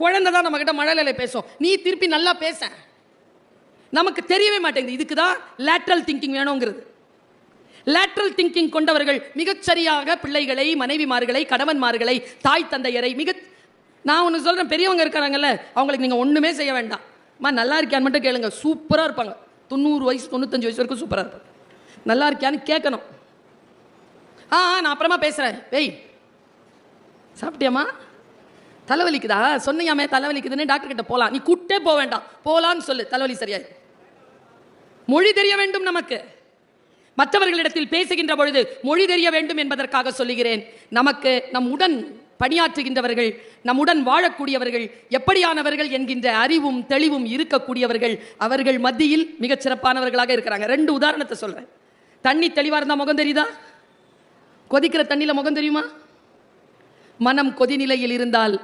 குழந்தை தான் நம்மகிட்ட மழலையில பேசும், நீ திருப்பி நல்லா பேச. நமக்கு தெரியவே மாட்டேங்குது. இதுக்கு தான் லேட்ரல் திங்கிங் வேணுங்கிறது. லேட்ரல் திங்கிங் கொண்டவர்கள் மிகச்சரியாக பிள்ளைகளை, மனைவிமார்களை, கணவன்மார்களை, தாய் தந்தையரை நான் ஒன்று சொல்கிறேன், பெரியவங்க இருக்கிறாங்கல்ல, அவங்களுக்கு நீங்கள் ஒன்றுமே செய்ய வேண்டாம். நல்லா இருக்கியான்னு மட்டும் கேளுங்க, சூப்பராக இருப்பாங்க. 90 வயசு 95 வயசு வரைக்கும் சூப்பராக இருப்பாங்க. நல்லா இருக்கியான்னு கேட்கணும். நான் அப்புறமா பேசுகிறேன். வெய், சாப்பிட்டியாமா? தலைவலிக்குதா? சொன்னியாமே தலைவலிக்குதுன்னு டாக்டர் கிட்ட போகலாம். நீ கூட்டே போக வேண்டாம், போகலான்னு சொல்லு, தலைவலி சரியாய். மொழி தெரிய வேண்டும் நமக்கு. மற்றவர்களிடத்தில் பேசுகின்ற பொழுது மொழி தெரிய வேண்டும் என்பதற்காக சொல்லுகிறேன். நமக்கு நம்முடன் பணியாற்றுகின்றவர்கள், நம்முடன் வாழக்கூடியவர்கள் எப்படியானவர்கள் என்கின்ற அறிவும் தெளிவும் இருக்கக்கூடியவர்கள் அவர்கள் மத்தியில் மிகச் சிறப்பானவர்களாக இருக்கிறாங்க. 2 உதாரணத்தை சொல்றேன். தண்ணி தெளிவா இருந்தா முகம் தெரியுதா? கொதிக்கிற தண்ணியில முகம் தெரியுமா? மனம் கொதிநிலையில் இருந்தால்